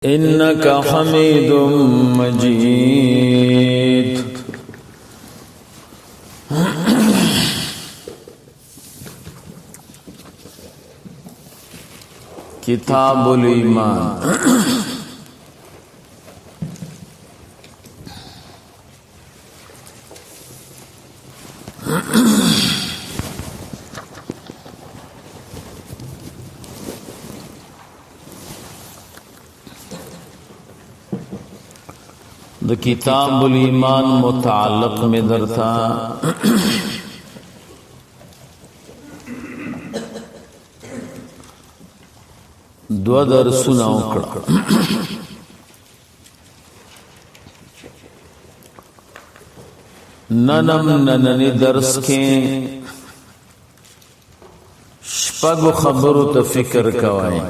إنك حميد مجيد किताब ईमान द किताब ईमान मुताल्लिक में दरता दो दरसुना उकड़ा नननी दर्स के शपग खबरों त फिक्र कवाए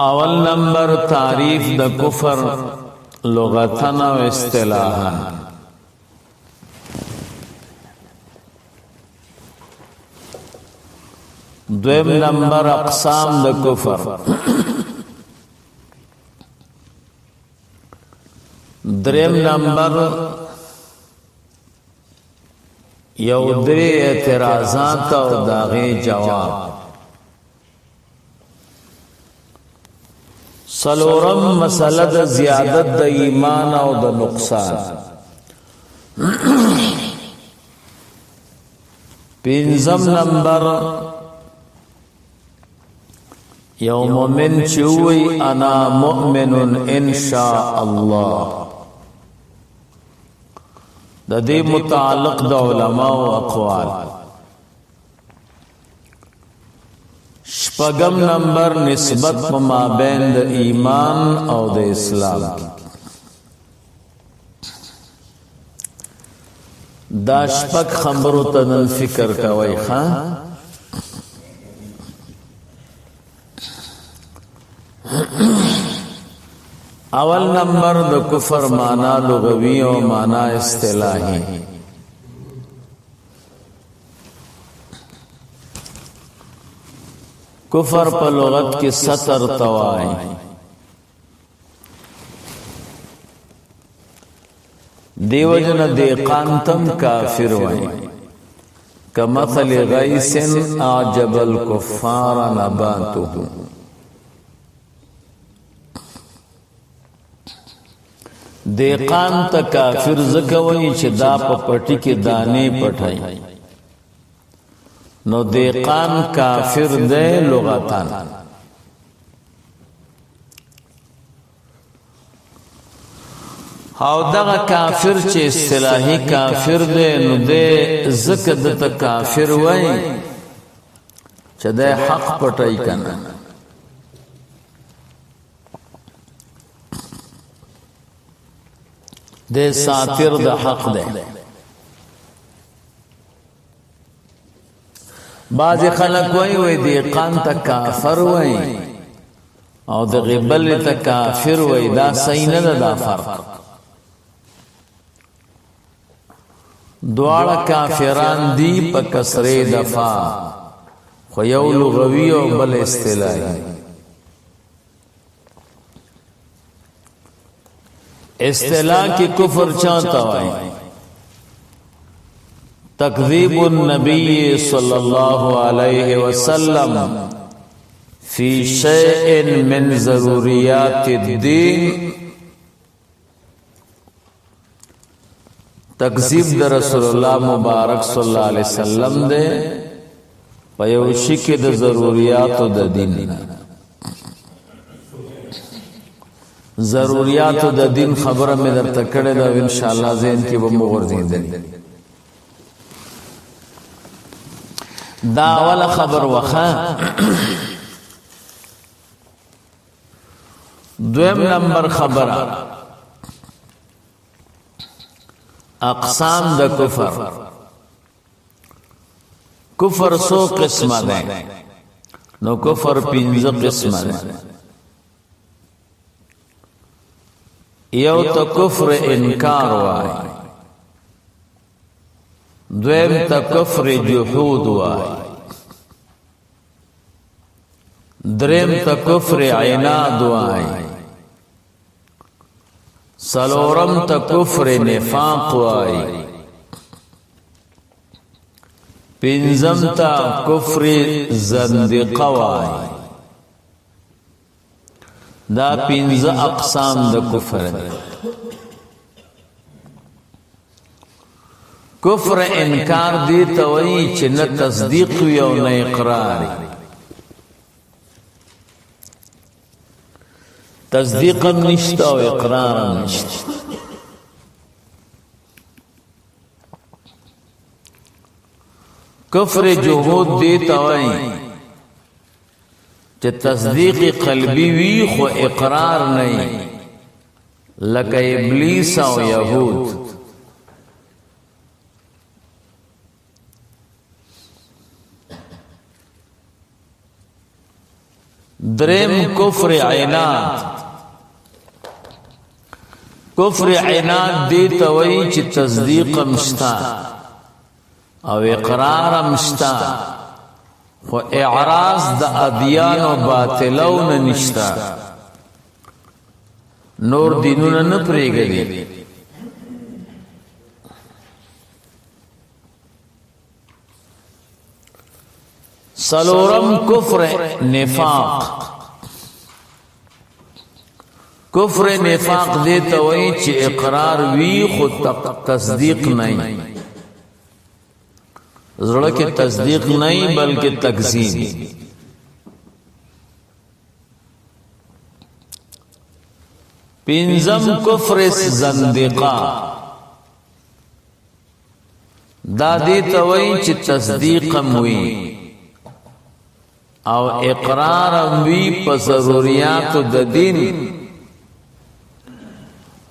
अवल नंबर तारीफ द कुफर लुगतन व इस्तिलाहन। द्वेम नंबर अक़साम द कुफर। द्रेम नंबर यौदरी एतराज़ात और दागे जवाब। सलोरम मसलद ज़ियादत द ईमान और द नुक़सान। पिंजम नंबर यौ मोमिन चुई अना मुमिनुन इंशा अल्लाह। ददी मुताल्लिक़ द उलमा व अक़वाल। शपगम नंबर निस्बत माबैन द ईमान और द इस्लाम। दा शपग खबरों तनल फिक्र कवई खां। अवल नंबर द कुफर माना लुग़वी और माना इस्तिलाही। कुफर पर लुगत की सतर तवाई। देवजन देकांतम काफिर वही कमथल गैसिन आजबल कुफ्फार नबातुहु। देकांत काफिर ज़कवई च दा पटी के दाने पठाई नो देकान काफिर दे लुगतान। हाउ दगा काफिर चे इस्तिलाही काफिर दे नो दे ज़कदत काफिर वई च दे हक पटाई कना। दे सातिर द हक दे। बाज खलक वही देकान तक काफर वही और द गिबल तक काफिर वही दा सही न दा फर्क। द्वाड़ा काफिरान दी प कसरे दफा खयौ लुग़वी और बल इस्तिलाही। इस्तिलाह की कुफर चाहता वाई तकज़ीबुन नबी सल्लल्लाहु अलैहि वसल्लम फी शैइन मिन ज़रूरियातिद्दीन। तकज़ीब द रसूलुल्लाह मुबारक सल्लल्लाहु अलैहि वसल्लम दे पयोशी के द ज़रूरियात द दीन। ज़रूरियात द दीन खबर में दर तकड़े द इंशाअल्लाह ज़हन की वो मुग़र्ज़ी दे। दावल खबर वखा। द्वेम नंबर खबर अक़साम द कुफर। कुफर सो किस्म दे नो कुफर पिंज किस्म दे। यौ तो कुफ्र इनकार वाई دویم تا کفر جحود وای، دریم تا کفر عناد وای، سلورم تا کفر نفاق وای، پنځم تا کفر زندقه وای. دا پنځه اقسام د کفر دي. کفر انکار دی ته وایي چې نه تصدیق وي او نه اقرار. تصدیق هم نشته او اقرار هم نشته. کفر جحود دی ته وایي چې تصدیق قلبی وی خو اقرار نه، لکه ابلیس او یهود. دریم کفر عناد. کفر عناد دی ته وایي چې تصدیق هم شته او اقرار هم شته، خو اعراض د ادیان او باطلون نشتا، نور دینونه نه پرېږدي. سلورم کفر نفاق. کفر نفاق دی ته وایي چې اقرار وی خو تصدیق نه، زړه کې تصدیق نه بلکې تکذیب. پنځم کفر زندقه. دا دې ته وایي چې تصدیق هم وي او اقرار هم وي په ضرورياتو د دین،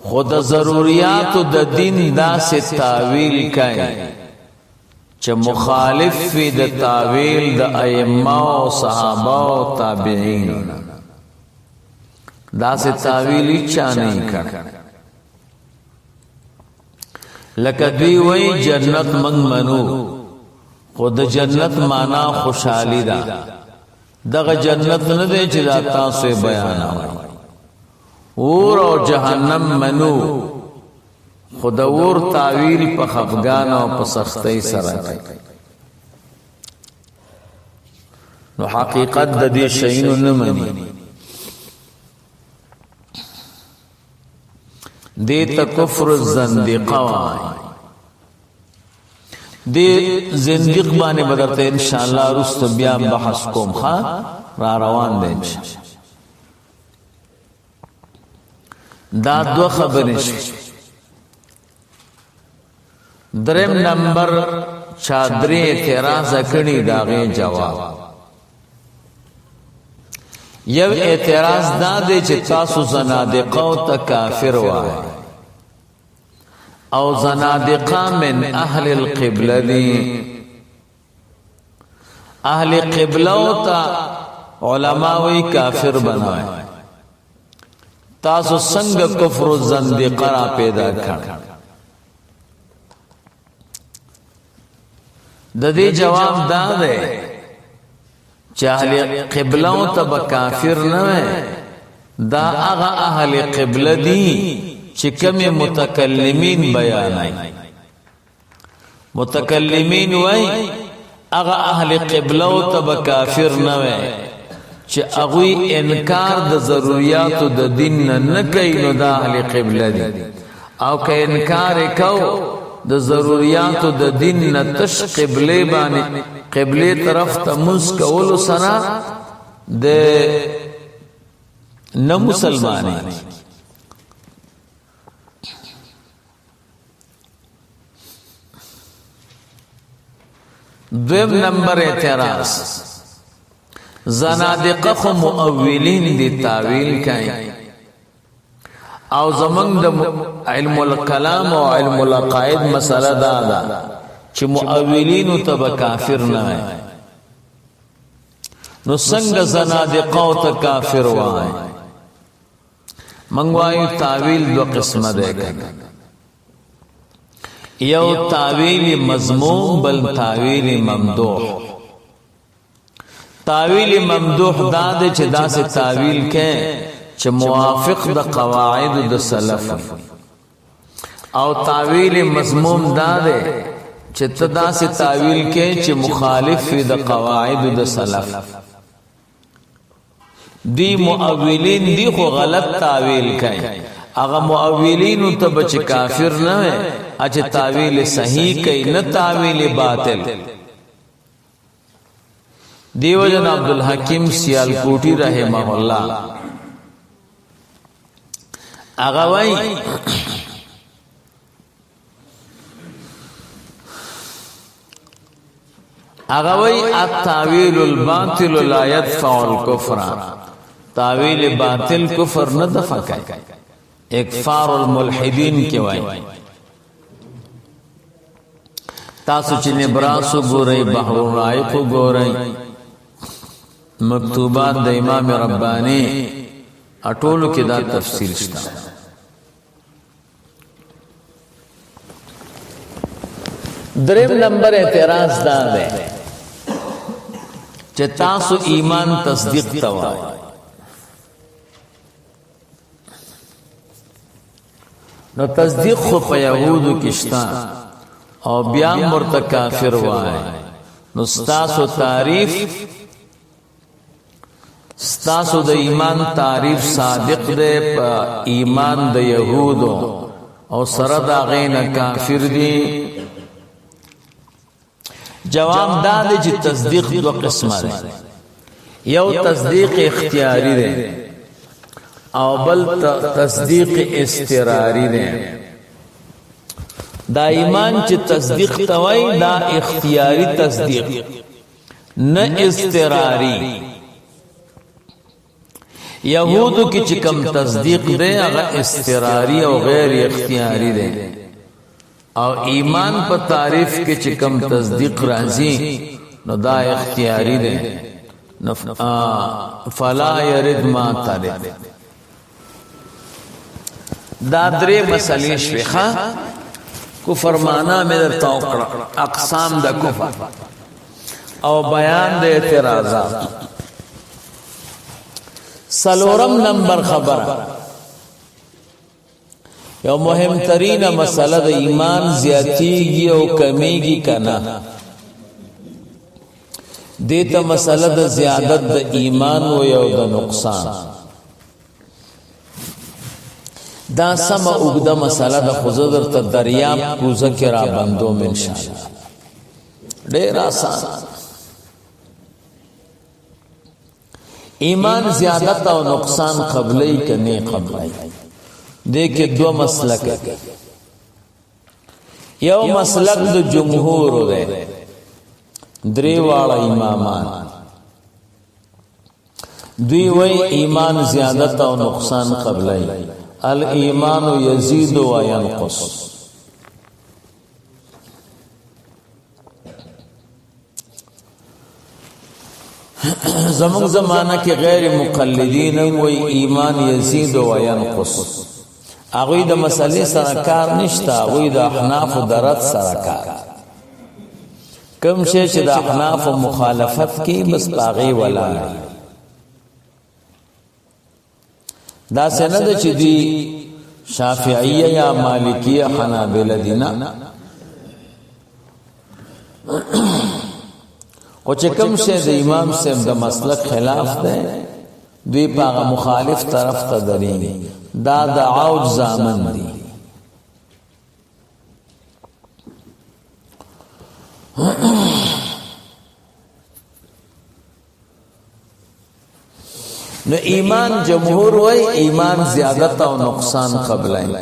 خو د ضرورياتو د دین داسې تاویل کوي چې مخالف فی د تاویل د ائمه او صحابه او تابعین. دا سے تاویل چا نہیں کړ. لکه دوی وای جنت من منو، خود جنت معنا خوشحالی دا. دغه جنت نه دی چې دا تاسو بیانوي. اور او جهنم منو، خود اور تاویل په خفګان او په سختۍ سره کوي. نو حقیقت د دې شیانو نه مني. دې ته کفر زندقه وایي. دې زندق باندې بدرته ان شاء الله رست بیا بحث کوم. ها را روان دي. دا دو خبرې شي. درم نمبر چادرې اعتراض کړي داغه جواب. یو اعتراض دا دی چې تاسو زنادقه او کافر وای، او زنادقه من اهل القبله دي. اهل قبله او ته علماء وی کافر بنوي. تاسو څنګه کفر زندقه را پیدا کړ؟ د دې جواب دا دی چې اهل قبله او ته کافر نه وي. دا هغه اهل قبله دي چې کوم متکلمین بیانای. متکلمین وای هغه اهل قبله او ته کافر نه وي چې هغه انکار د ضرورت د دین نه کوي. نو دا اهل قبله دي. او که انکار وکاو د ضرورت د دین نه تش قبله باندې قبله طرف ته مس کول سره د نه مسلمانې. دویم نمبر اعتراض، زنادقه خو مؤولین دی تاویل کوي، او زمنګ د علم الکلام او علم العقائد مسله دا ده چې مؤولین ته کافر نه وي. نو څنګه زنادقه او ته کافر وای؟ منګ وایو تاویل دو قسمه ده. یو تاویل مذموم بل تاویل ممدوح. تاویل ممدوح دا دے چې دا سے تاویل کې چې موافق د قواعد د سلف، او تاویل مذموم دا دے چې تدا سے تاویل کې چې مخالف د قواعد د سلف. دی مؤولین دی خو غلط تاویل کوي، اغه مؤولین ته بچ کافر نه وي، اچ تاویل صحیح کوي نه تاویل باطل. دیو جن عبدالحکیم سیالکوٹی رحمہ اللہ اغوی التاویل الباطل لا يدفع الكفر. تاویل باطل کفر نہ دفع کرے، اکفار الملحدین کی وائی. تاسو چې نبراسو گورئی، بحر الرائق گورئی، مکتوبات د امام ربانی اټولو کې دا تفصیل شته. دریم نمبر اعتراض دا ده چې تاسو ایمان تصدیق توای. نو تصدیق خو په یهودو کې شته او بیا مرته کافر وای. نو ستاسو تعریف، ستاسو د ایمان تعریف صادق ده په ایمان د یهودو او سره دا غین کافر دي. جواب دا دی چې تصدیق دو قسمه ده، یو تصدیق اختیاری ده او بل تصدیق استراری ده. دا ایمان چې تصدیق توای دا اختیاری تصدیق نه استراری. یهودو کی چې کم تصدیق ده هغه استراری او غیر اختیاری ده، او ایمان په تعریف کې چې کم تصدیق راځي نو دا اختیاری ده. فلا يرد ما ترد. دا درې مسلې شوخه. کفر معنا مې درته وکړه، اقسام د کفر او بیان د اعتراضات. سلورم نمبر خبره، یو مهم ترین مسله د ایمان زیاتیږي او کمیږي کنه. دیتا مسله د زیادت د ایمان و یو د نقصان. دا سم اوږده مسله د خو در ته دریاب کوزه کې را بندوم انشاءالله. ډېر آسان. ایمان زیادت او نقصان قبلی که نه قبلی. دیکھ دو مسلک ہے. یو مسلک د جمهور دے، درې واړه امامان. دوی وی ایمان زیادت او نقصان قبلی. الایمان یزید و ینقص. زمان زمانہ کی غیر مقلدین وی ایمان یزید و ینقص. اغوی د مسئلے سرکار نشتا، اغوی د احناف و درد سرکار. کم شے چه د احناف و مخالفت کی بس باغی ولا دا سند چه دی شافعیه یا مالکیه حنابل دینا. او چه کم شے د امام صاحب د مسلک خلاف ده دوی پاغا مخالف طرف تا درین. دا دا عوج زامن دی. نو ایمان جمهور وی ایمان زیادت او نقصان قبلین.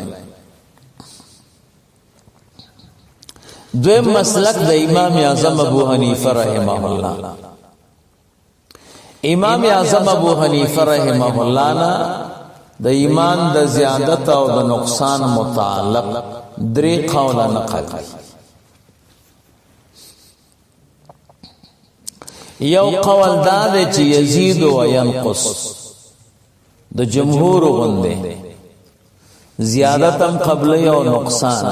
دویم مسلک د امام اعظم ابو حنیفه رحمه الله. امام اعظم ابو حنیفه رحمه الله نا د ایمان د زیادت او د نقصان متعلق درې قول نقل. یو قول دا دی چې یزید و ینقص د جمهور غنده زیادت هم قبلی او نقصان.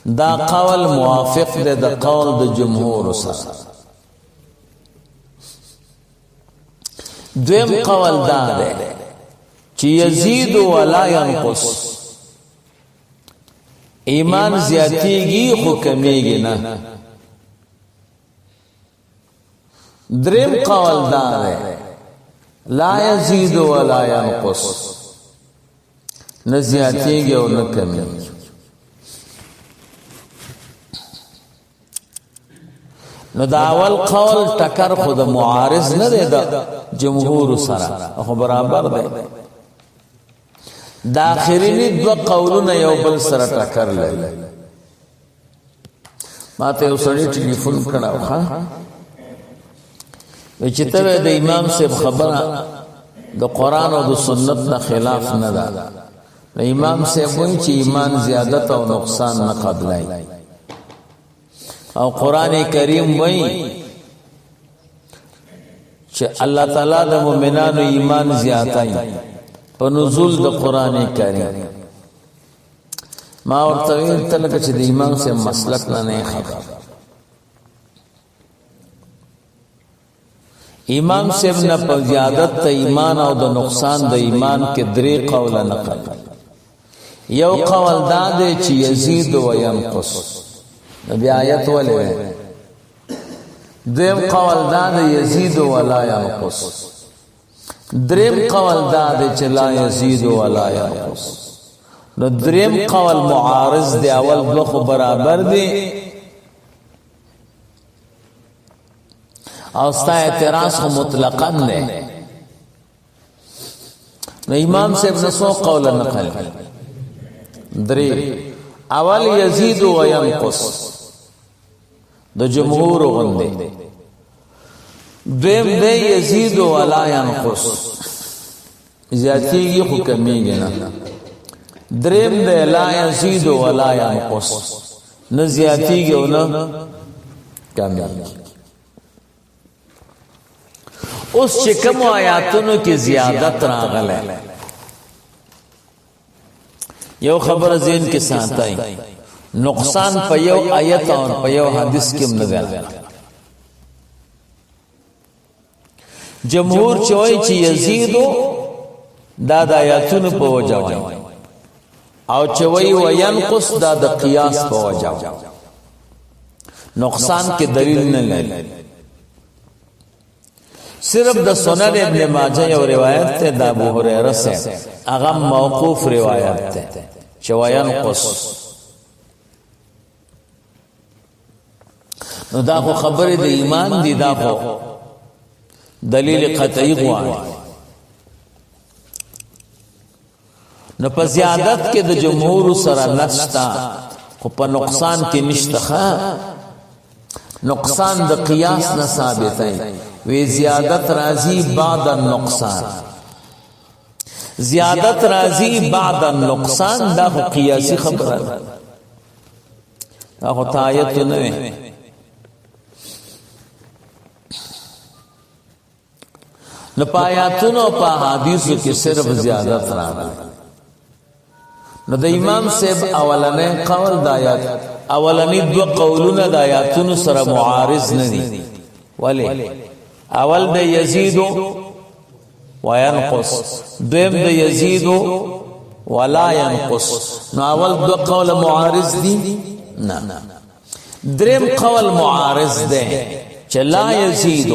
دا قول موافق دے دا قول دا جمهور سره. دویم قول دا دے چی یزید ولا ینقص، ایمان زیادیگی خو کمیگی نا. دریم قول دا دے لا یزید ولا ینقص، نہ زیادیگی اور نہ کمیگی. نو دا اول قول ٹکر خود معارض نہ دے دا جمهور سره، خو برابر دے. دا آخرینی دو قولونه یو بل سره ټکر لري. ما ته یو سړی ټلیفون کړو ښا، چې ته د امام صاحب خبره د قرآن او د سنت نه خلاف نه ده. امام صاحب وایي چې ایمان زیادت او نقصان نه قبلای، او قرآن کریم وایي چې الله تعالی د مؤمنانو ایمان زیاتای په نزول د قرآن کریم. ما ورته ویل ته لکه چې د امام صاحب مسلک نه خبر. امام صاحب نه په زیادت د ایمان او د نقصان د ایمان کې درې قوله نقل. یو قول دا دی چې یزید و ینقص، نبی آیت ولې. دویم قول دا دی یزید ولا ینقص. دریم قول دا دی چې لا یزید ولا ینقص. نو دریم قول معارض دی، اول دو خو برابر دی. او ستا اعتراض خو مطلقاً دی. نو امام صاحب نسو قول نقل دریم، اول یزید و ینقص د جمهور غندے. دویم دے یزید ولا ینقص، زیادتیگی خو کمیگی نا. دریم دے لا یزید ولا ینقص، نہ زیادتیگی و نہ کمیگی. اس چکم آیاتونو کی زیادت راغل ہے. یو خبر ذہن کے ساتھ آئی، نقصان پا یو آیت اور پا یو حدیث کم نظر. جمهور چوئی چی یزیدو دا دا آیاتون پا وجاوائی، او چوئی و ینقص دا دا قیاس پا وجاوائی. نقصان کے دلیل نہ لے. صرف دا سنن ابن ماجہ یو روایت تے دا ابو ہریرہ سے، اغم موقوف روایت تے چو ینقص. نو دا خو خبر د ایمان دی، دا خو دلیل قطعی غواړي. نو په زیادت کې د جمهور سره نشتا، خو په نقصان کې نشته. نقصان د قیاس نه ثابت ہے. وی زیادت راضی بعد النقصان، زیادت راضی بعد النقصان، دا خو قیاسی خبره ده، دا خو آیت نه وي. نو پایاتونو پا حدیثو کی صرف زیادت راغلی. نو د امام صاحب اولنی قول د آیات، اولنی دو قولونه د آیاتونو سره معارض نه دي. ولی اول د یزید و ینقص، دویم د یزید ولا ینقص. نو اول دو قول معارض دي نه. دریم قول معارض ده چې لا یزید.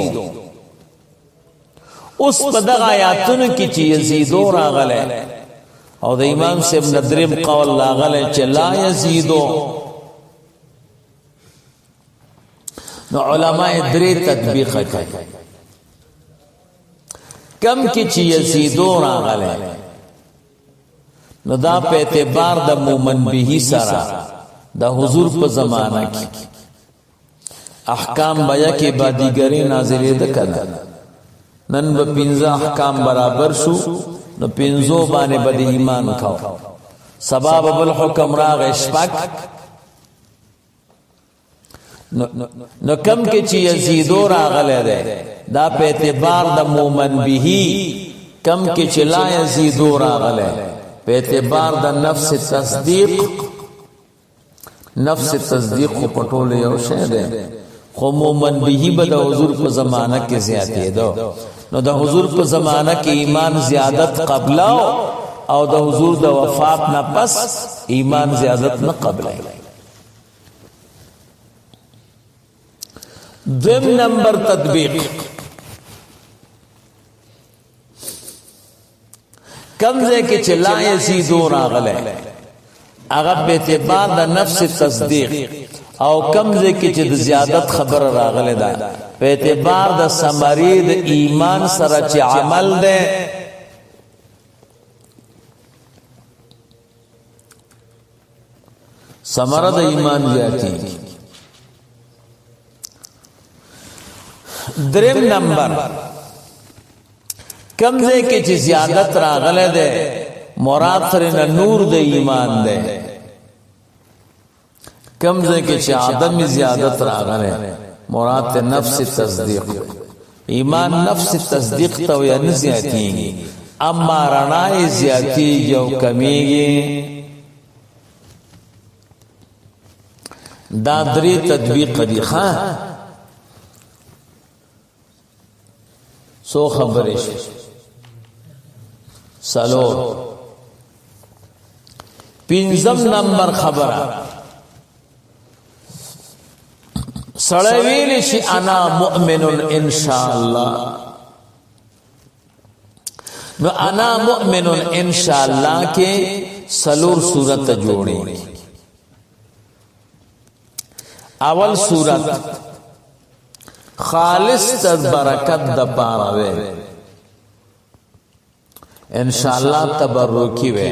اس پا دغ آیاتونو کی چی یزیدو راغلے، او دا امام صاحب ندرم قول لاغلے چی لا یزیدو. نو علماء دری تطبیق کئی، کم کی چی یزیدو راغلے، نو دا پہ اعتبار دا مومن بیہی سارا دا حضور پا زمانہ کی احکام بیا کی بادیگری نازلی دکنا. نن با پینزا احکام برابر شو، نو پینزو بانے با دی ایمان کھاو. سباب بالحکم راغ اشپاک. نو کم کے چی یزیدو راغلے دے، دا پہ اعتبار دا مومن بیہی. کم کے چی لا یزیدو راغلے پہ اعتبار دا نفس تصدیق. نفس تصدیق خو پټول یو شی دی خو مومن به به د حضور په زمانہ کې زیاتې دو نو د حضور په زمانہ کې ایمان زیادت قبل او د حضور د وفات نه پس ایمان زیادت نه قبل دیم نمبر تطبیق کمزه کې چې لا یزيدون راغله هغه په اعتبار د نفس تصدیق او کمزه کې چې د زیادت خبر راغله ده په اعتبار د ثمرې د ایمان سره چې عمل ده ثمره د ایمان زیاتی دریم نمبر کمزه کې چې زیادت راغله ده مراد سره نور د ایمان ده کمزه کې چې عدم زیادت راغله مراد نفس تصدیق ایمان نفس تصدیق ته یا نه زیاتیږي اما رڼا زیاتی یو کمیږي دا درې تطبیق دی ښا سو خبرې سالو پنځم نمبر خبره سړی ویل شي انا مؤمن ان شاء الله نو انا مؤمن ان شاء الله کې سلور صورت جوړي اول صورت خالص تر برکت د پاره وي ان شاء الله تبرکی وي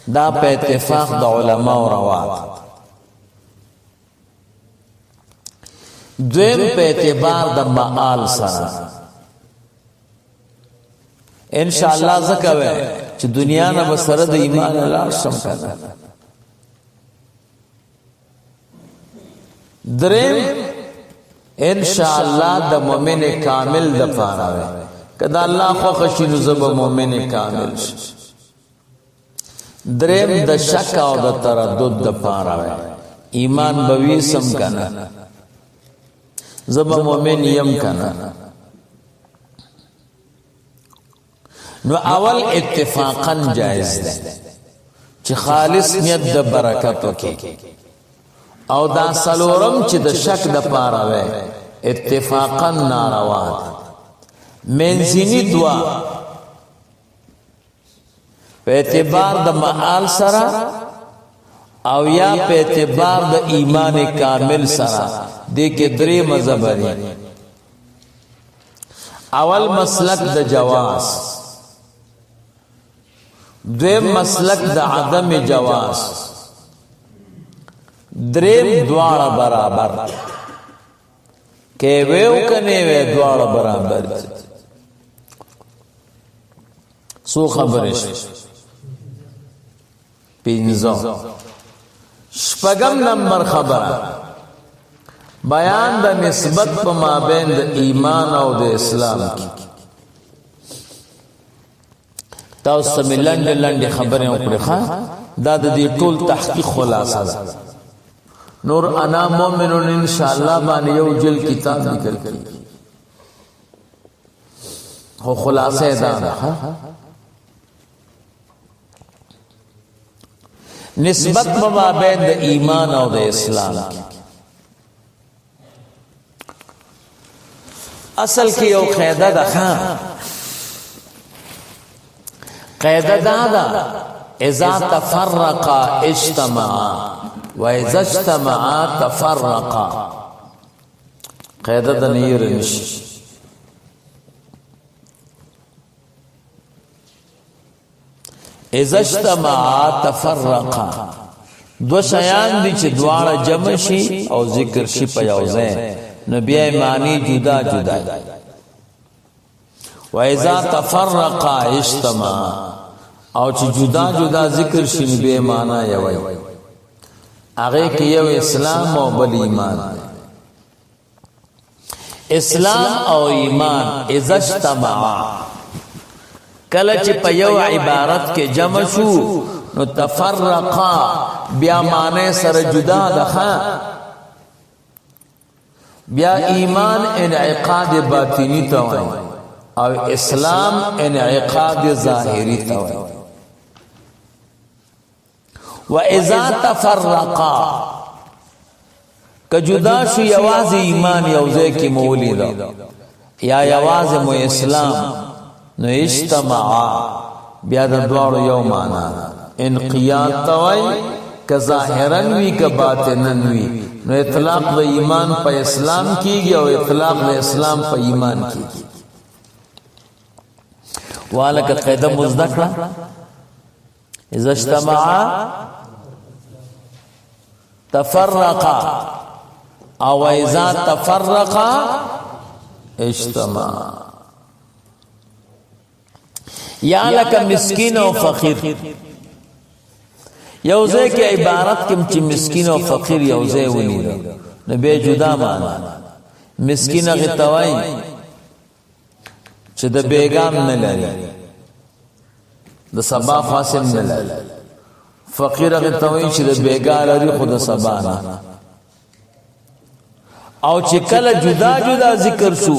دا په اتفاق د علما او روات دویم په اعتبار د معال سره ان شاء الله زکوي چې دنیا نه بسره د ایمان لار شم کړه دریم ان شاء الله د مؤمن کامل د پاره وي کدا الله خو خشینو زب مؤمن کامل شي دریم د شک او د تردد د پاره وي ایمان بوي سم کنه زب مؤمن یم کنه نو اول اتفاقا جائز ده چې خالص نیت د برکت وکي او دا سلورم چې د شک د پاره وي اتفاقا ناروا منځنی دعا په اعتبار د معال سره او یا په اعتبار د ایمان کامل سره د کې درې مذهب لري اول مسلک د جواز دویم مسلک د عدم جواز دریم دواړه برابر کې ویو کنه وی دواړه برابر سو خبرش پینځو شپږم نمبر خبره بیان د نسبت په مابین د ایمان او د اسلام کې تاسو ملند لند خبره وکړه دا د دې ټول تحقیق خلاصه ده نور انا مؤمن ان شاء الله باندې یو جل کتاب لیکل کړي هو خلاصه ده نسبت مابین د ایمان او د اسلام اصل کې یو قاعده ده قاعده ده اذا تفرق اجتمع واذا اجتمع تفرق قاعده د نیر نش اذا اجتمع تفرق دو شیان دي چې دواړه جمع شي او ذکر شي په یو ځای نو بیا معنی جدا جدا واذا تفرق اجتمع او چې جدا جدا ذکر شي نو بیا معنی یو وي هغه کې یو اسلام او بل ایمان اسلام او ایمان اذا اجتمع کله چې په یو عبارت کې جمع شو نو تفرقا بیا معنی سر جدا دخا بیا ایمان انعقاد باطنی توائی او اسلام انعقاد ظاہری توائی و اذا تفرقا کجدا شو یواز ایمان یوزے کی مولی دا یا یواز مو اسلام نو اجتماعا بیا دا دوارو یو مانا انقیاد توائی که ظاہرن وی که باطنن وی نو اطلاق دا ایمان پا اسلام کی گیا و اطلاق دا اسلام پا ایمان کی گیا والکا قیدہ مزدکرہ اذا اجتماعا تفرقا او اذا تفرقا اجتماعا یا لکا مسکین و فقیر یوزے کی عبارت کم چی مسکین و فقیر یوزے ونی دا نبی جدا مانا مسکین غتوائی چی دا بیگام نلاری دا سبا فاسم نلاری فقیر غتوائی چی دا بیگار لاری خود سبانا او چی کل جدا جدا ذکر شو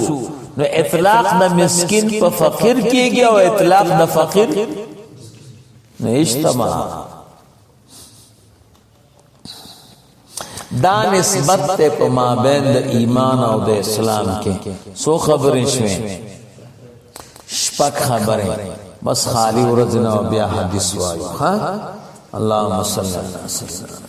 نو اطلاق دا مسکین پا فقیر کی گیا و اطلاق دا فقیر نو اجتماع دا نسبت تے پا مابین دا ایمان او دا اسلام کے سو خبریں شویں شپک خبریں بس خالی ورزنا و بیا حدیث وایو اللہم صلی اللہ علیہ وسلم